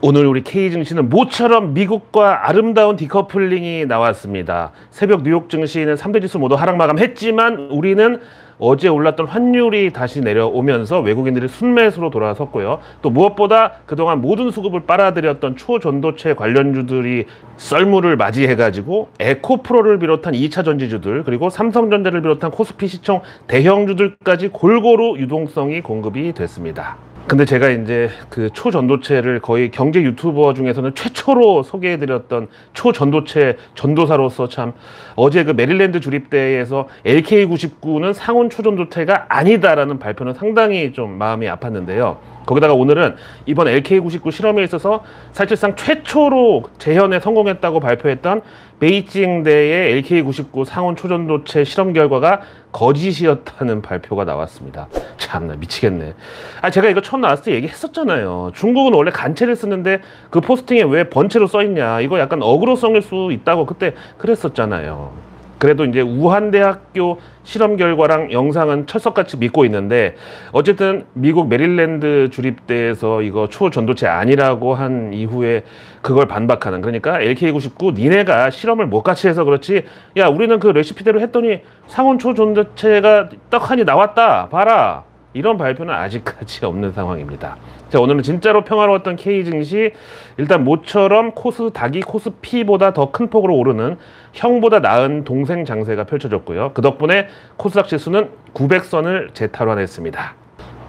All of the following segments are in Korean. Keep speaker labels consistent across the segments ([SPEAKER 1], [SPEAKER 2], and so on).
[SPEAKER 1] 오늘 우리 K 증시는 모처럼 미국과 아름다운 디커플링이 나왔습니다. 새벽 뉴욕 증시는 3대 지수 모두 하락 마감했지만 우리는 어제 올랐던 환율이 다시 내려오면서 외국인들이 순매수로 돌아섰고요. 또 무엇보다 그동안 모든 수급을 빨아들였던 초전도체 관련주들이 썰물을 맞이해가지고 에코프로를 비롯한 2차 전지주들, 그리고 삼성전자를 비롯한 코스피 시총 대형주들까지 골고루 유동성이 공급이 됐습니다. 근데 제가 이제 그 초전도체를 거의 경제 유튜버 중에서는 최초로 소개해드렸던 초전도체 전도사로서 참 어제 그 메릴랜드 주립대에서 LK99는 상온 초전도체가 아니다라는 발표는 상당히 좀 마음이 아팠는데요. 거기다가 오늘은 이번 LK99 실험에 있어서 사실상 최초로 재현에 성공했다고 발표했던 베이징대의 LK99 상온 초전도체 실험 결과가 거짓이었다는 발표가 나왔습니다. 참나 미치겠네. 제가 이거 처음 나왔을 때 얘기했었잖아요. 중국은 원래 간체를 쓰는데 그 포스팅에 왜 번체로 써있냐, 이거 약간 어그로성일 수 있다고 그때 그랬었잖아요. 그래도 이제 우한대학교 실험 결과랑 영상은 철석같이 믿고 있는데, 어쨌든 미국 메릴랜드 주립대에서 이거 초전도체 아니라고 한 이후에 그걸 반박하는, 그러니까 LK99 니네가 실험을 못 같이 해서 그렇지, 야 우리는 그 레시피대로 했더니 상온 초전도체가 떡하니 나왔다 봐라, 이런 발표는 아직까지 없는 상황입니다. 자, 오늘은 진짜로 평화로웠던 K 증시, 일단 모처럼 코스닥이 코스피보다 더 큰 폭으로 오르는 형보다 나은 동생 장세가 펼쳐졌고요. 그 덕분에 코스닥 지수는 900선을 재탈환했습니다.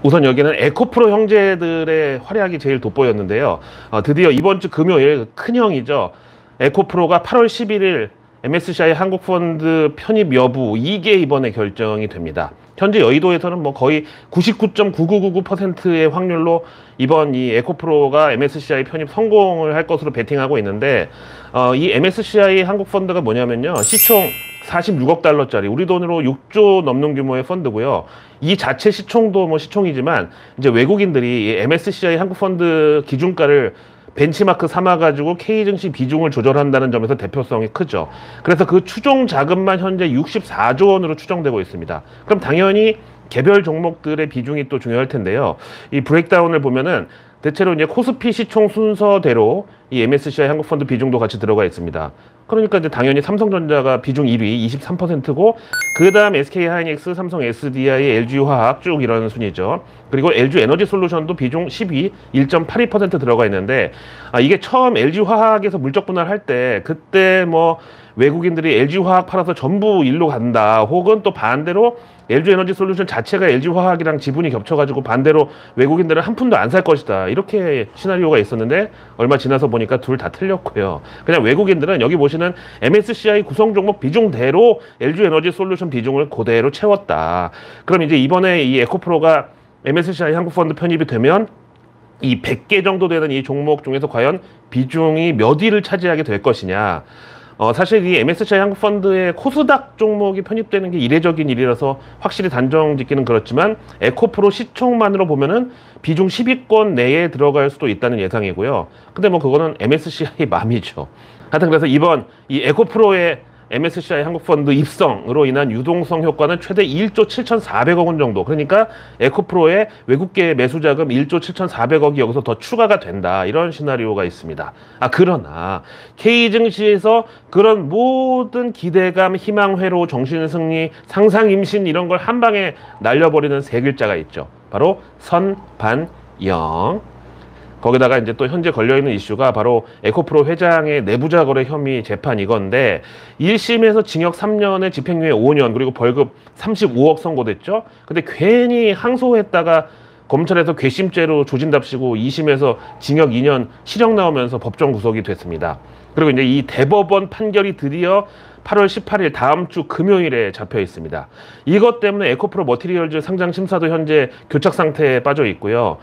[SPEAKER 1] 우선 여기는 에코프로 형제들의 활약이 제일 돋보였는데요. 드디어 이번 주 금요일 큰형이죠. 에코프로가 8월 11일 MSCI 한국펀드 편입 여부, 이게 이번에 결정이 됩니다. 현재 여의도에서는 뭐 거의 99.9999%의 확률로 이번 이 에코프로가 MSCI 편입 성공을 할 것으로 베팅하고 있는데, 이 MSCI 한국펀드가 뭐냐면요, 시총 46억 달러짜리, 우리 돈으로 6조 넘는 규모의 펀드고요. 이 자체 시총도 뭐 시총이지만 이제 외국인들이 이 MSCI 한국펀드 기준가를 벤치마크 삼아가지고 K증시 비중을 조절한다는 점에서 대표성이 크죠. 그래서 그 추종 자금만 현재 64조 원으로 추정되고 있습니다. 그럼 당연히 개별 종목들의 비중이 또 중요할 텐데요. 이 브레이크다운을 보면은 대체로 이제 코스피 시총 순서대로 이 MSCI 한국펀드 비중도 같이 들어가 있습니다. 그러니까 이제 당연히 삼성전자가 비중 1위 23%고, 그 다음 SK하이닉스, 삼성 SDI, LG화학 쭉 이런 순위죠. 그리고 LG에너지솔루션도 비중 10위 1.82% 들어가 있는데, 이게 처음 LG화학에서 물적 분할할 때 그때 뭐 외국인들이 LG화학 팔아서 전부 일로 간다, 혹은 또 반대로 LG에너지솔루션 자체가 LG화학이랑 지분이 겹쳐가지고 반대로 외국인들은 한 푼도 안 살 것이다, 이렇게 시나리오가 있었는데 얼마 지나서 보니까 둘 다 틀렸고요. 그냥 외국인들은 여기 보시는 MSCI 구성 종목 비중대로 LG에너지솔루션 비중을 그대로 채웠다. 그럼 이제 이번에 이 에코프로가 MSCI 한국펀드 편입이 되면 이 100개 정도 되는 이 종목 중에서 과연 비중이 몇 위를 차지하게 될 것이냐. 사실 이 MSCI 한국펀드의 코스닥 종목이 편입되는 게 이례적인 일이라서 확실히 단정 짓기는 그렇지만, 에코프로 시총만으로 보면은 비중 10위권 내에 들어갈 수도 있다는 예상이고요. 근데 뭐 그거는 MSCI 맘이죠. 하여튼 그래서 이번 이 에코프로의 MSCI 한국펀드 입성으로 인한 유동성 효과는 최대 1조 7,400억 원 정도, 그러니까 에코프로의 외국계 매수자금 1조 7,400억이 여기서 더 추가가 된다, 이런 시나리오가 있습니다. 그러나 K증시에서 그런 모든 기대감, 희망, 회로, 정신승리, 상상임신 이런 걸 한 방에 날려버리는 세 글자가 있죠. 바로 선반영. 거기다가 이제 또 현재 걸려있는 이슈가 바로 에코프로 회장의 내부자 거래 혐의 재판 이건데, 1심에서 징역 3년에 집행유예 5년 그리고 벌금 35억 선고됐죠. 근데 괜히 항소했다가 검찰에서 괘씸죄로 조진답시고 2심에서 징역 2년 실형 나오면서 법정 구속이 됐습니다. 그리고 이제 이 대법원 판결이 드디어 8월 18일 다음 주 금요일에 잡혀 있습니다. 이것 때문에 에코프로 머티리얼즈 상장 심사도 현재 교착 상태에 빠져 있고요.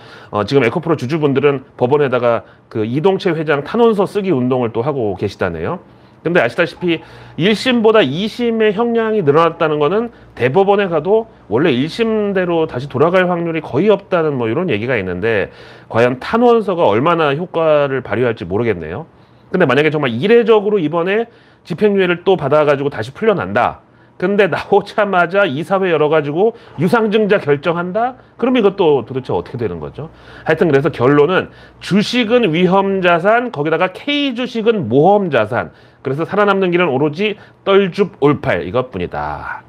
[SPEAKER 1] 지금 에코프로 주주분들은 법원에다가 그 이동채 회장 탄원서 쓰기 운동을 또 하고 계시다네요. 근데 아시다시피 1심보다 2심의 형량이 늘어났다는 거는 대법원에 가도 원래 1심대로 다시 돌아갈 확률이 거의 없다는 뭐 이런 얘기가 있는데, 과연 탄원서가 얼마나 효과를 발휘할지 모르겠네요. 근데 만약에 정말 이례적으로 이번에 집행유예를 또 받아가지고 다시 풀려난다. 근데 나오자마자 이사회 열어가지고 유상증자 결정한다? 그럼 이것도 도대체 어떻게 되는 거죠? 하여튼 그래서 결론은 주식은 위험자산, 거기다가 K주식은 모험자산. 그래서 살아남는 길은 오로지 떨줍 올팔 이것뿐이다.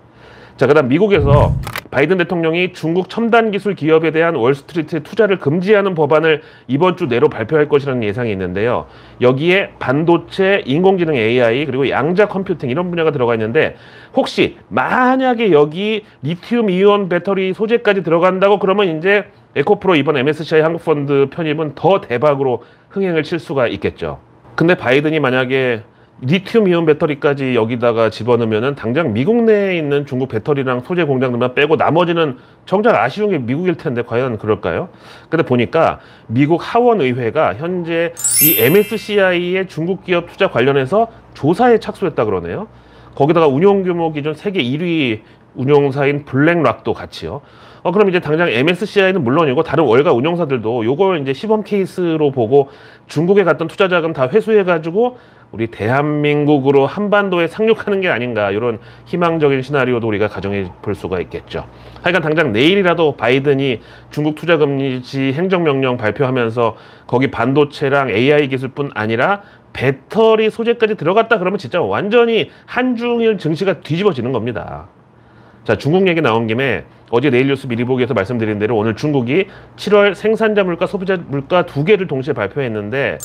[SPEAKER 1] 자, 그다음 미국에서 바이든 대통령이 중국 첨단 기술 기업에 대한 월스트리트 투자를 금지하는 법안을 이번 주 내로 발표할 것이라는 예상이 있는데요. 여기에 반도체, 인공지능 AI, 그리고 양자 컴퓨팅 이런 분야가 들어가 있는데 혹시 만약에 여기 리튬 이온 배터리 소재까지 들어간다고 그러면 이제 에코프로 이번 MSCI 한국펀드 편입은 더 대박으로 흥행을 칠 수가 있겠죠. 근데 바이든이 만약에 리튬 이온 배터리까지 여기다가 집어넣으면은 당장 미국 내에 있는 중국 배터리랑 소재 공장들만 빼고 나머지는 정작 아쉬운 게 미국일 텐데 과연 그럴까요? 근데 보니까 미국 하원의회가 현재 이 MSCI의 중국 기업 투자 관련해서 조사에 착수했다 그러네요. 거기다가 운용 규모 기준 세계 1위 운용사인 블랙락도 같이요. 그럼 이제 당장 MSCI는 물론이고 다른 월가 운용사들도 요걸 이제 시범 케이스로 보고 중국에 갔던 투자 자금 다 회수해가지고 우리 대한민국으로 한반도에 상륙하는 게 아닌가 이런 희망적인 시나리오도 우리가 가정해 볼 수가 있겠죠. 하여간 당장 내일이라도 바이든이 중국 투자 금지 행정명령 발표하면서 거기 반도체랑 AI 기술뿐 아니라 배터리 소재까지 들어갔다 그러면 진짜 완전히 한중일 증시가 뒤집어지는 겁니다. 자, 중국 얘기 나온 김에 어제 내일 뉴스 미리 보기에서 말씀드린 대로 오늘 중국이 7월 생산자 물가, 소비자 물가 두 개를 동시에 발표했는데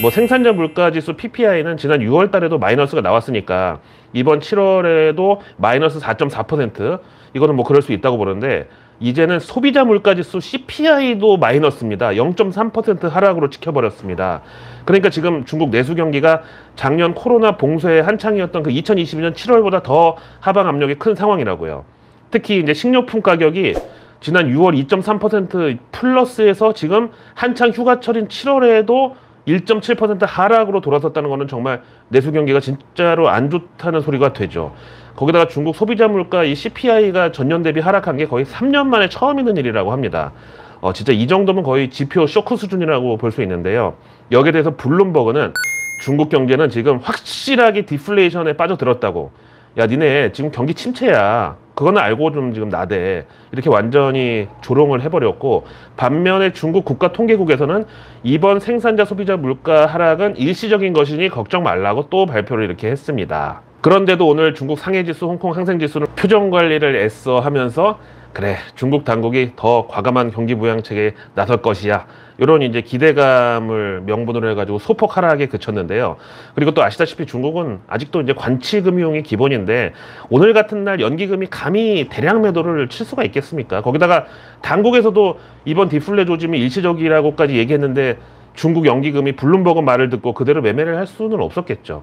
[SPEAKER 1] 뭐 생산자 물가 지수 PPI는 지난 6월 달에도 마이너스가 나왔으니까 이번 7월에도 마이너스 4.4%, 이거는 뭐 그럴 수 있다고 보는데 이제는 소비자 물가 지수 CPI도 마이너스입니다. 0.3% 하락으로 찍혀버렸습니다. 그러니까 지금 중국 내수 경기가 작년 코로나 봉쇄 한창이었던 그 2022년 7월보다 더 하방 압력이 큰 상황이라고요. 특히 이제 식료품 가격이 지난 6월 2.3% 플러스에서 지금 한창 휴가철인 7월에도 1.7% 하락으로 돌아섰다는 것은 정말 내수 경기가 진짜로 안 좋다는 소리가 되죠. 거기다가 중국 소비자 물가 이 CPI가 전년 대비 하락한 게 거의 3년 만에 처음 있는 일이라고 합니다. 진짜 이 정도면 거의 지표 쇼크 수준이라고 볼 수 있는데요. 여기에 대해서 블룸버그는 중국 경제는 지금 확실하게 디플레이션에 빠져들었다고. 야, 니네 지금 경기 침체야. 그거는 알고 좀 지금 나대. 이렇게 완전히 조롱을 해버렸고, 반면에 중국 국가통계국에서는 이번 생산자 소비자 물가 하락은 일시적인 것이니 걱정 말라고 또 발표를 이렇게 했습니다. 그런데도 오늘 중국 상해지수, 홍콩 항생지수는 표정 관리를 애써 하면서 그래, 중국 당국이 더 과감한 경기 부양책에 나설 것이야. 이런 이제 기대감을 명분으로 해가지고 소폭 하락에 그쳤는데요. 그리고 또 아시다시피 중국은 아직도 이제 관치금융이 기본인데 오늘 같은 날 연기금이 감히 대량 매도를 칠 수가 있겠습니까? 거기다가 당국에서도 이번 디플레 조짐이 일시적이라고까지 얘기했는데 중국 연기금이 블룸버그 말을 듣고 그대로 매매를 할 수는 없었겠죠.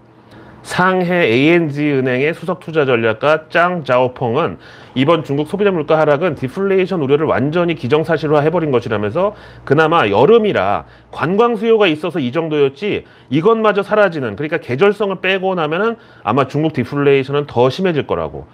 [SPEAKER 1] 상해 ANZ 은행의 수석 투자 전략가 짱 자오펑은 이번 중국 소비자 물가 하락은 디플레이션 우려를 완전히 기정사실화 해버린 것이라면서 그나마 여름이라 관광 수요가 있어서 이 정도였지 이것마저 사라지는, 그러니까 계절성을 빼고 나면은 아마 중국 디플레이션은 더 심해질 거라고.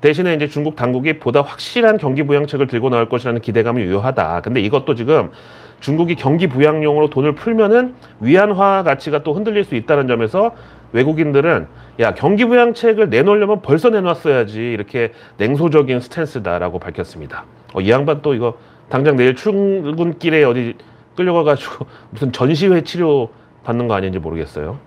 [SPEAKER 1] 대신에 이제 중국 당국이 보다 확실한 경기 부양책을 들고 나올 것이라는 기대감이 유효하다. 근데 이것도 지금 중국이 경기 부양용으로 돈을 풀면은 위안화 가치가 또 흔들릴 수 있다는 점에서 외국인들은 야, 경기 부양책을 내놓으려면 벌써 내놨어야지, 이렇게 냉소적인 스탠스다라고 밝혔습니다. 이 양반 또 이거 당장 내일 출근길에 어디 끌려가가지고 무슨 전시회 치료 받는 거 아닌지 모르겠어요.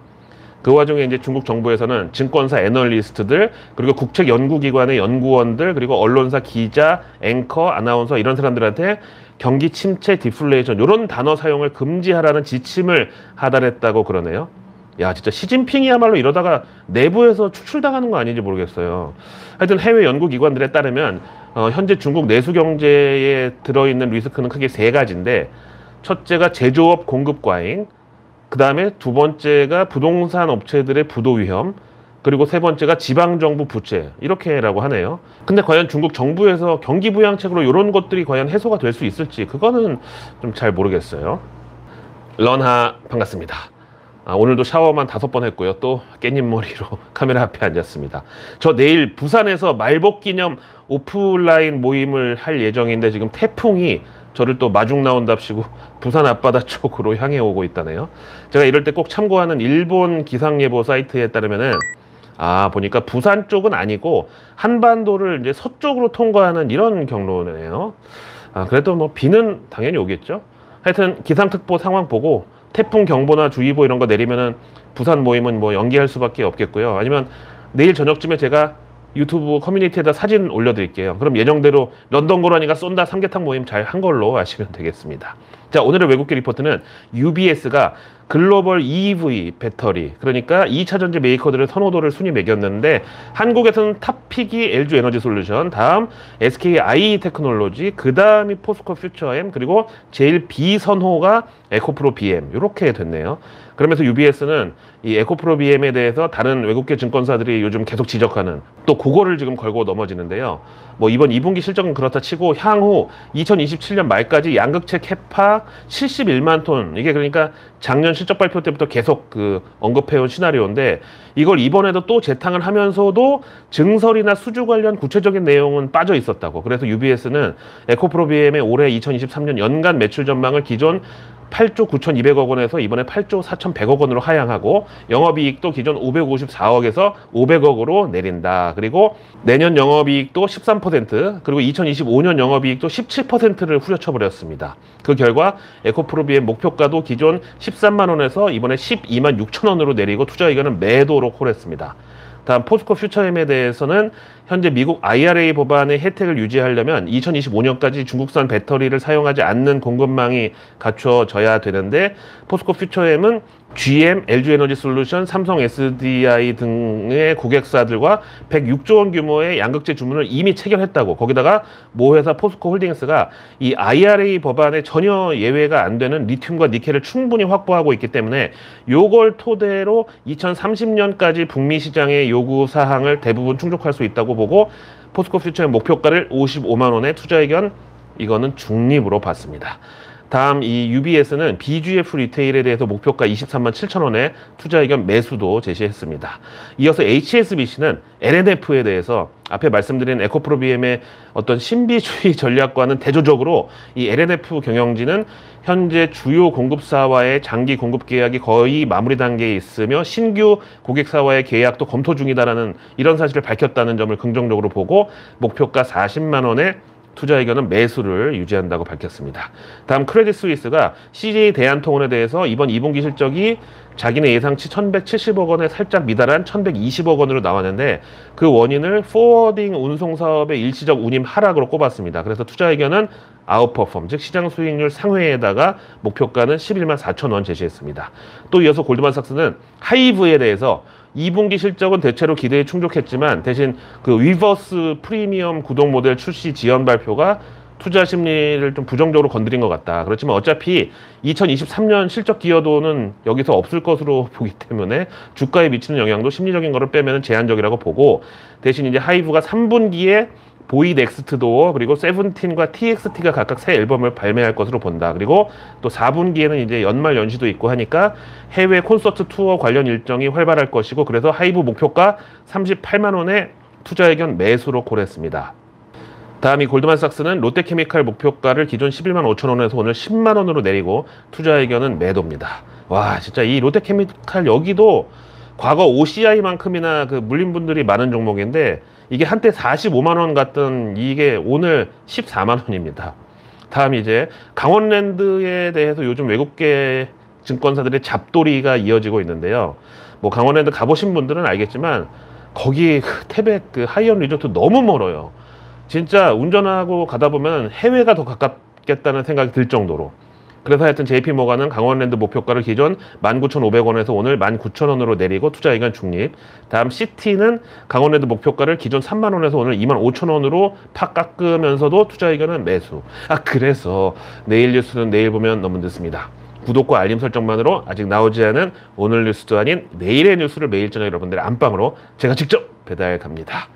[SPEAKER 1] 그 와중에 이제 중국 정부에서는 증권사 애널리스트들, 그리고 국책 연구기관의 연구원들, 그리고 언론사 기자, 앵커, 아나운서 이런 사람들한테 경기 침체, 디플레이션 이런 단어 사용을 금지하라는 지침을 하달했다고 그러네요. 야, 진짜 시진핑이야말로 이러다가 내부에서 추출당하는 거 아닌지 모르겠어요. 하여튼 해외 연구기관들에 따르면 현재 중국 내수 경제에 들어있는 리스크는 크게 세 가지인데, 첫째가 제조업 공급 과잉, 그 다음에 두 번째가 부동산 업체들의 부도 위험, 그리고 세 번째가 지방정부 부채, 이렇게라고 하네요. 근데 과연 중국 정부에서 경기 부양책으로 이런 것들이 과연 해소가 될 수 있을지 그거는 좀 잘 모르겠어요. 런하 반갑습니다. 오늘도 샤워만 5번 했고요. 또 깻잎머리로 카메라 앞에 앉았습니다. 저 내일 부산에서 말복 기념 오프라인 모임을 할 예정인데 지금 태풍이 저를 또 마중 나온답시고 부산 앞바다 쪽으로 향해 오고 있다네요. 제가 이럴 때 꼭 참고하는 일본 기상예보 사이트에 따르면은 보니까 부산 쪽은 아니고 한반도를 이제 서쪽으로 통과하는 이런 경로네요. 그래도 뭐 비는 당연히 오겠죠. 하여튼 기상특보 상황 보고 태풍 경보나 주의보 이런 거 내리면은 부산 모임은 뭐 연기할 수밖에 없겠고요. 아니면 내일 저녁쯤에 제가 유튜브 커뮤니티에다 사진 올려드릴게요. 그럼 예정대로 런던 고라니가 쏜다 삼계탕 모임 잘 한 걸로 아시면 되겠습니다. 자, 오늘의 외국계 리포트는 UBS가 글로벌 EV 배터리, 그러니까 2차 전지 메이커들의 선호도를 순위 매겼는데 한국에서는 탑픽이 LG 에너지 솔루션, 다음 SKI 테크놀로지, 그 다음이 포스코 퓨처엠, 그리고 제일 비선호가 에코프로 BM 이렇게 됐네요. 그러면서 UBS는 이 에코프로 BM에 대해서 다른 외국계 증권사들이 요즘 계속 지적하는 또 그거를 지금 걸고 넘어지는데요. 뭐 이번 2분기 실적은 그렇다 치고 향후 2027년 말까지 양극재 캐파 71만 톤, 이게 그러니까 작년 실적 발표 때부터 계속 그 언급해온 시나리오인데 이걸 이번에도 또 재탕을 하면서도 증설이나 수주 관련 구체적인 내용은 빠져 있었다고. 그래서 UBS는 에코프로 BM의 올해 2023년 연간 매출 전망을 기존 8조 9,200억 원에서 이번에 8조 4,100억 원으로 하향하고 영업이익도 기존 554억에서 500억으로 내린다. 그리고 내년 영업이익도 13%, 그리고 2025년 영업이익도 17%를 후려쳐버렸습니다. 그 결과 에코프로 BM 목표가도 기존 13만 원에서 이번에 12만 6천 원으로 내리고 투자 의견은 매도로 콜했습니다. 다음 포스코 퓨처엠에 대해서는 현재 미국 IRA 법안의 혜택을 유지하려면 2025년까지 중국산 배터리를 사용하지 않는 공급망이 갖춰져야 되는데 포스코 퓨처엠은 GM, LG 에너지 솔루션, 삼성 SDI 등의 고객사들과 106조 원 규모의 양극재 주문을 이미 체결했다고. 거기다가 모 회사 포스코 홀딩스가 이 IRA 법안에 전혀 예외가 안 되는 리튬과 니켈을 충분히 확보하고 있기 때문에 요걸 토대로 2030년까지 북미 시장의 요구 사항을 대부분 충족할 수 있다고 보고 포스코 퓨처의 목표가를 55만 원에 투자 의견 이거는 중립으로 봤습니다. 다음 이 UBS는 BGF 리테일에 대해서 목표가 23만 7천 원에 투자 의견 매수도 제시했습니다. 이어서 HSBC는 LNF에 대해서 앞에 말씀드린 에코프로 BM의 어떤 신비주의 전략과는 대조적으로 이 LNF 경영진은 현재 주요 공급사와의 장기 공급 계약이 거의 마무리 단계에 있으며 신규 고객사와의 계약도 검토 중이다라는 이런 사실을 밝혔다는 점을 긍정적으로 보고 목표가 40만 원에 투자 의견은 매수를 유지한다고 밝혔습니다. 다음 크레딧 스위스가 CJ 대한통운에 대해서 이번 2분기 실적이 자기네 예상치 1170억 원에 살짝 미달한 1120억 원으로 나왔는데 그 원인을 포워딩 운송 사업의 일시적 운임 하락으로 꼽았습니다. 그래서 투자 의견은 아웃퍼폼, 즉 시장 수익률 상회에다가 목표가는 11만 4천 원 제시했습니다. 또 이어서 골드만삭스는 하이브에 대해서 2분기 실적은 대체로 기대에 충족했지만 대신 그 위버스 프리미엄 구독 모델 출시 지연 발표가 투자 심리를 좀 부정적으로 건드린 것 같다. 그렇지만 어차피 2023년 실적 기여도는 여기서 없을 것으로 보기 때문에 주가에 미치는 영향도 심리적인 거를 빼면 제한적이라고 보고 대신 이제 하이브가 3분기에 보이 넥스트 도어 그리고 세븐틴과 TXT가 각각 새 앨범을 발매할 것으로 본다. 그리고 또 4분기에는 이제 연말 연시도 있고 하니까 해외 콘서트 투어 관련 일정이 활발할 것이고 그래서 하이브 목표가 38만 원에 투자 의견 매수로 콜했습니다. 다음이 골드만삭스는 롯데케미칼 목표가를 기존 11만 5천 원에서 오늘 10만 원으로 내리고 투자 의견은 매도입니다. 와 진짜 이 롯데케미칼 여기도 과거 OCI만큼이나 그 물린 분들이 많은 종목인데 이게 한때 45만 원 같던 이게 오늘 14만 원입니다. 다음 이제 강원랜드에 대해서 요즘 외국계 증권사들의 잡돌이가 이어지고 있는데요. 뭐 강원랜드 가보신 분들은 알겠지만 거기 태백 그 하이언 리조트 너무 멀어요. 진짜 운전하고 가다 보면 해외가 더 가깝겠다는 생각이 들 정도로. 그래서 하여튼 JP모간은 강원랜드 목표가를 기존 19,500원에서 오늘 19,000원으로 내리고 투자 의견 중립. 다음 시티는 강원랜드 목표가를 기존 3만 원에서 오늘 25,000원으로 팍 깎으면서도 투자 의견은 매수. 그래서 내일 뉴스는 내일 보면 너무 늦습니다. 구독과 알림 설정만으로 아직 나오지 않은 오늘 뉴스도 아닌 내일의 뉴스를 매일 저녁 여러분들의 안방으로 제가 직접 배달 갑니다.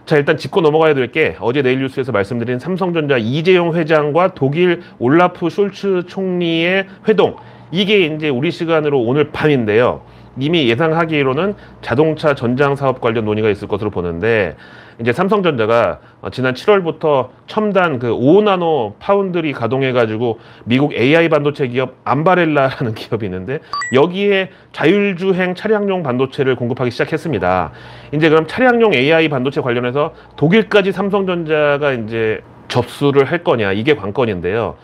[SPEAKER 1] 자 일단 짚고 넘어가야 될 게 어제 내일 뉴스에서 말씀드린 삼성전자 이재용 회장과 독일 올라프 숄츠 총리의 회동, 이게 이제 우리 시간으로 오늘 밤인데요. 이미 예상하기로는 자동차 전장 사업 관련 논의가 있을 것으로 보는데 이제 삼성전자가 지난 7월부터 첨단 그 5나노 파운드리 가동해가지고 미국 AI 반도체 기업 암바렐라라는 기업이 있는데 여기에 자율주행 차량용 반도체를 공급하기 시작했습니다. 이제 그럼 차량용 AI 반도체 관련해서 독일까지 삼성전자가 이제 접수를 할 거냐, 이게 관건인데요.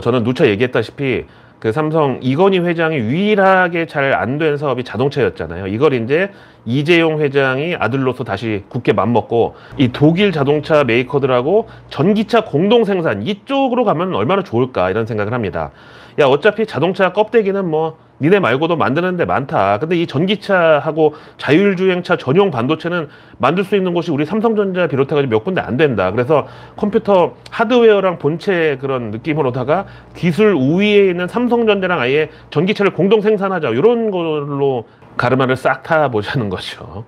[SPEAKER 1] 저는 누차 얘기했다시피 그 삼성 이건희 회장이 유일하게 잘 안 된 사업이 자동차였잖아요. 이걸 이제 이재용 회장이 아들로서 다시 굳게 맘먹고 이 독일 자동차 메이커들하고 전기차 공동 생산 이쪽으로 가면 얼마나 좋을까 이런 생각을 합니다. 야, 어차피 자동차 껍데기는 뭐 니네 말고도 만드는 데 많다. 근데 이 전기차하고 자율주행차 전용 반도체는 만들 수 있는 곳이 우리 삼성전자 비롯해가지고 몇 군데 안 된다. 그래서 컴퓨터 하드웨어랑 본체 그런 느낌으로다가 기술 우위에 있는 삼성전자랑 아예 전기차를 공동 생산하자. 이런 걸로 가르마를 싹 타보자는 거죠.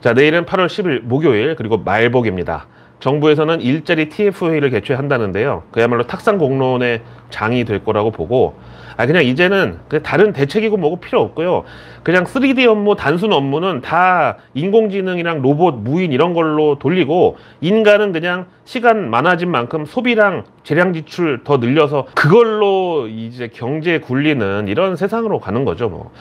[SPEAKER 1] 자, 내일은 8월 10일 목요일 그리고 말복입니다. 정부에서는 일자리 TF회의를 개최한다는데요. 그야말로 탁상 공론의 장이 될 거라고 보고 그냥 이제는 다른 대책이고 뭐고 필요 없고요. 그냥 3D 업무, 단순 업무는 다 인공지능이랑 로봇, 무인 이런 걸로 돌리고 인간은 그냥 시간 많아진 만큼 소비랑 재량 지출 더 늘려서 그걸로 이제 경제 굴리는 이런 세상으로 가는 거죠, 뭐.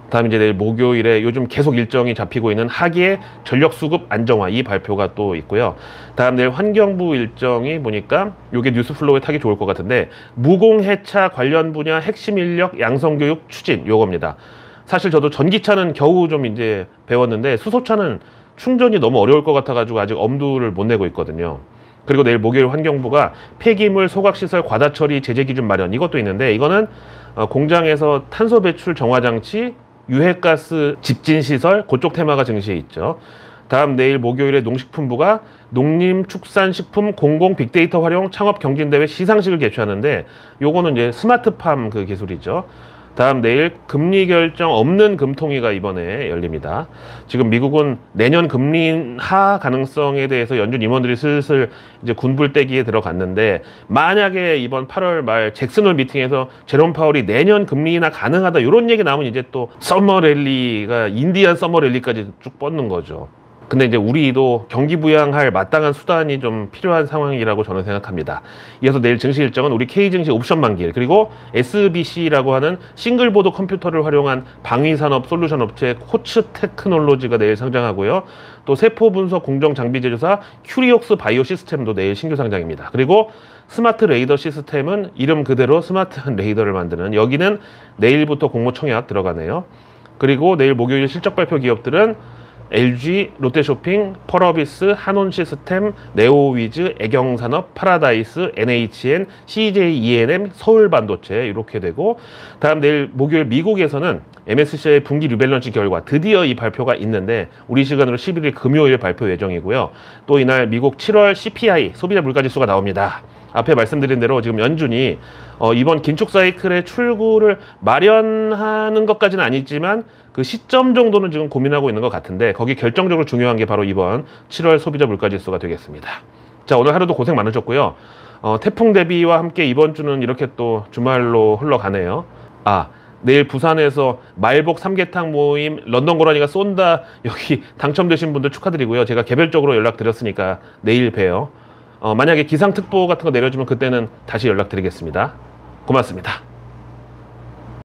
[SPEAKER 1] 다음 이제 내일 목요일에 요즘 계속 일정이 잡히고 있는 하기의 전력 수급 안정화 이 발표가 또 있고요. 다음 내일 환경부 일정이 보니까 요게 뉴스 플로우에 타기 좋을 것 같은데 무공해차 관련 분야 핵심 인력 양성 교육 추진 요겁니다. 사실 저도 전기차는 겨우 좀 이제 배웠는데 수소차는 충전이 너무 어려울 것 같아가지고 아직 엄두를 못 내고 있거든요. 그리고 내일 목요일 환경부가 폐기물 소각시설 과다처리 제재 기준 마련 이것도 있는데 이거는 공장에서 탄소 배출 정화 장치 유해가스 집진시설 그쪽 테마가 증시에 있죠. 다음 내일 목요일에 농식품부가 농림축산식품 공공 빅데이터 활용 창업 경진대회 시상식을 개최하는데 요거는 이제 스마트팜 그 기술이죠. 다음 내일 금리 결정 없는 금통위가 이번에 열립니다. 지금 미국은 내년 금리 인하 가능성에 대해서 연준 임원들이 슬슬 이제 군불대기에 들어갔는데 만약에 이번 8월 말 잭슨홀 미팅에서 제롬 파월이 내년 금리 인하 가능하다 이런 얘기 나오면 이제 또 서머 랠리가 인디안 서머 랠리까지 쭉 뻗는 거죠. 근데 이제 우리도 경기 부양할 마땅한 수단이 좀 필요한 상황이라고 저는 생각합니다. 이어서 내일 증시 일정은 우리 K증시 옵션 만기일 그리고 SBC라고 하는 싱글보드 컴퓨터를 활용한 방위산업 솔루션 업체 코츠 테크놀로지가 내일 상장하고요. 또 세포 분석 공정 장비 제조사 큐리옥스 바이오 시스템도 내일 신규 상장입니다. 그리고 스마트 레이더 시스템은 이름 그대로 스마트 레이더를 만드는 여기는 내일부터 공모 청약 들어가네요. 그리고 내일 목요일 실적 발표 기업들은 LG, 롯데쇼핑, 펄어비스, 한온시스템, 네오위즈, 애경산업, 파라다이스, NHN, CJ ENM, 서울반도체 이렇게 되고 다음 내일 목요일 미국에서는 MSCI의 분기 리밸런스 결과 드디어 이 발표가 있는데 우리 시간으로 11일 금요일 발표 예정이고요. 또 이날 미국 7월 CPI 소비자 물가지수가 나옵니다. 앞에 말씀드린 대로 지금 연준이 이번 긴축 사이클의 출구를 마련하는 것까지는 아니지만 그 시점 정도는 지금 고민하고 있는 것 같은데 거기 결정적으로 중요한 게 바로 이번 7월 소비자 물가지수가 되겠습니다. 자, 오늘 하루도 고생 많으셨고요. 태풍 대비와 함께 이번 주는 이렇게 또 주말로 흘러가네요. 내일 부산에서 말복 삼계탕 모임 런던 고라니가 쏜다 여기 당첨되신 분들 축하드리고요. 제가 개별적으로 연락드렸으니까 내일 봬요. 만약에 기상특보 같은 거 내려주면 그때는 다시 연락드리겠습니다. 고맙습니다.